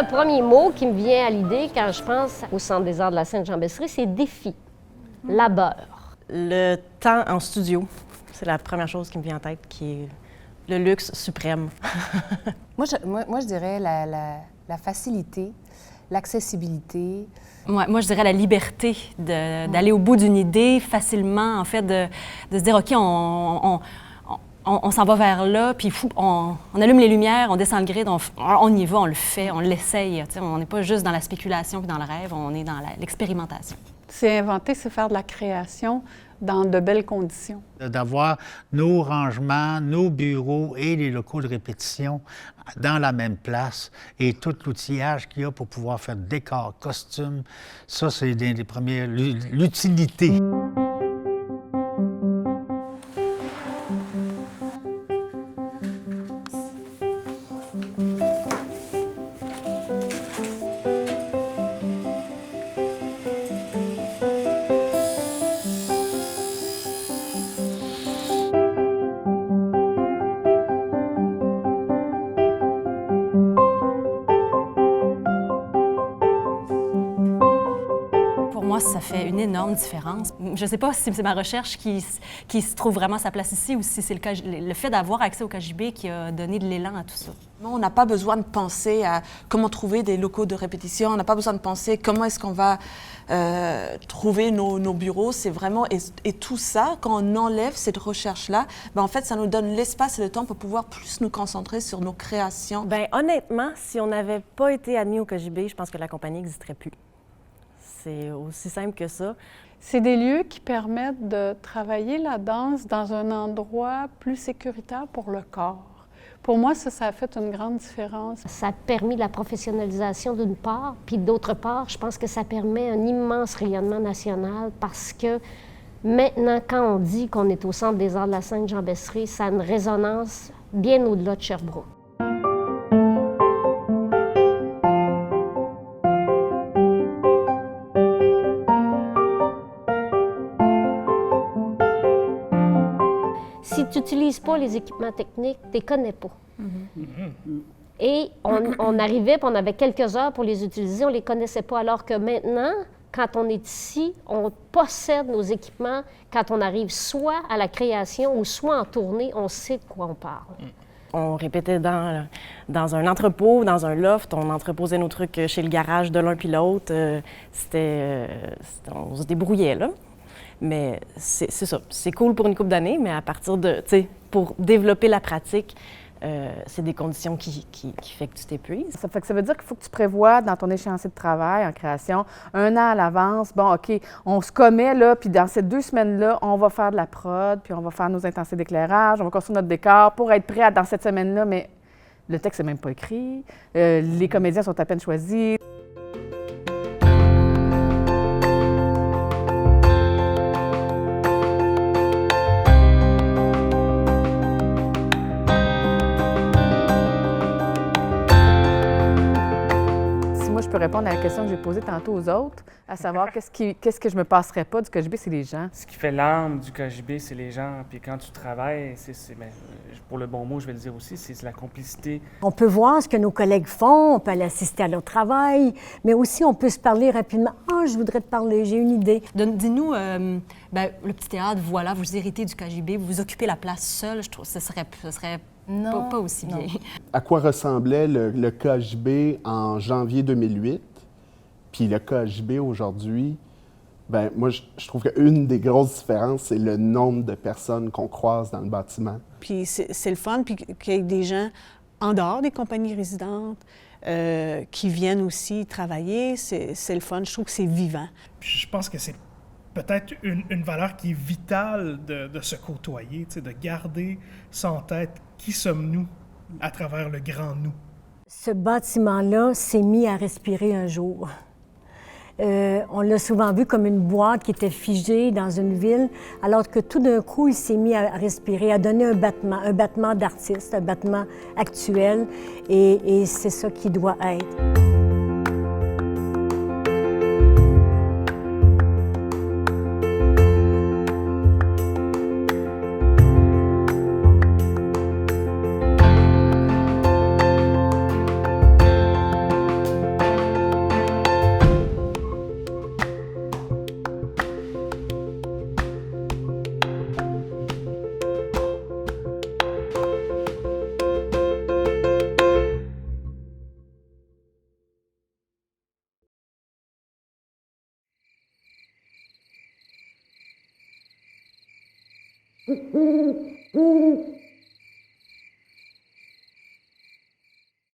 le premier mot qui me vient à l'idée quand je pense au Centre des arts de la Sainte-Jean-Besserie, c'est défi, labeur. Le temps en studio, c'est la première chose qui me vient en tête, qui est le luxe suprême. Moi, je dirais la facilité, l'accessibilité. Moi, je dirais la liberté d'aller au bout d'une idée facilement, en fait, de se dire, OK, on s'en va vers là, puis on allume les lumières, on descend le grid, on y va, on le fait, on l'essaye. On n'est pas juste dans la spéculation puis dans le rêve, on est dans l'expérimentation. C'est inventer, c'est faire de la création dans de belles conditions. D'avoir nos rangements, nos bureaux et les locaux de répétition dans la même place et tout l'outillage qu'il y a pour pouvoir faire décor, costumes, ça, c'est les premiers, l'utilité. Ça fait une énorme différence. Je ne sais pas si c'est ma recherche qui se trouve vraiment sa place ici ou si c'est le fait d'avoir accès au KJB qui a donné de l'élan à tout ça. On n'a pas besoin de penser à comment trouver des locaux de répétition, on n'a pas besoin de penser comment est-ce qu'on va trouver nos bureaux. C'est vraiment... Et tout ça, quand on enlève cette recherche-là, en fait, ça nous donne l'espace et le temps pour pouvoir plus nous concentrer sur nos créations. Bien, honnêtement, si on n'avait pas été admis au KJB, je pense que la compagnie n'existerait plus. C'est aussi simple que ça. C'est des lieux qui permettent de travailler la danse dans un endroit plus sécuritaire pour le corps. Pour moi, ça a fait une grande différence. Ça a permis la professionnalisation d'une part, puis d'autre part, je pense que ça permet un immense rayonnement national parce que maintenant, quand on dit qu'on est au Centre des arts de la Sainte-Jean-Besserie, ça a une résonance bien au-delà de Sherbrooke. Si tu n'utilises pas les équipements techniques, tu ne les connais pas. Et on arrivait, puis on avait quelques heures pour les utiliser, on ne les connaissait pas. Alors que maintenant, quand on est ici, on possède nos équipements. Quand on arrive soit à la création ou soit en tournée, on sait de quoi on parle. On répétait dans un entrepôt, dans un loft, on entreposait nos trucs chez le garage de l'un puis l'autre. On se débrouillait, là. Mais c'est ça. C'est cool pour une couple d'années, mais à partir de, tu sais, pour développer la pratique, c'est des conditions qui fait que tu t'épuises. Ça fait que ça veut dire qu'il faut que tu prévois dans ton échéancier de travail en création 1 an à l'avance. Bon, OK, on se commet, là, puis dans ces 2 semaines-là, on va faire de la prod, puis on va faire nos intensités d'éclairage, on va construire notre décor pour être prêt dans cette semaine-là, mais le texte n'est même pas écrit, les comédiens sont à peine choisis. Je peux répondre à la question que j'ai posée tantôt aux autres, à savoir qu'est-ce que je me passerais pas du KJB, c'est les gens. Ce qui fait l'âme du KJB, c'est les gens. Puis quand tu travailles, pour le bon mot, je vais le dire aussi, c'est la complicité. On peut voir ce que nos collègues font, on peut aller assister à leur travail, mais aussi on peut se parler rapidement. « Ah, je voudrais te parler, j'ai une idée. » Dis-nous, le petit théâtre, voilà, vous héritez du KJB, vous occupez la place seule, je trouve que ce serait pas aussi bien. À quoi ressemblait le KJB en janvier 2008, puis le KJB aujourd'hui? Bien, moi, je trouve qu'une des grosses différences, c'est le nombre de personnes qu'on croise dans le bâtiment. Puis c'est le fun, puis qu'il y ait des gens en dehors des compagnies résidentes qui viennent aussi travailler, c'est le fun. Je trouve que c'est vivant. Puis je pense que c'est peut-être une valeur qui est vitale de se côtoyer, de garder ça en tête. Qui sommes-nous à travers le grand nous? Ce bâtiment-là s'est mis à respirer un jour. On l'a souvent vu comme une boîte qui était figée dans une ville, alors que tout d'un coup, il s'est mis à respirer, à donner un battement d'artiste, un battement actuel, et c'est ça qui doit être.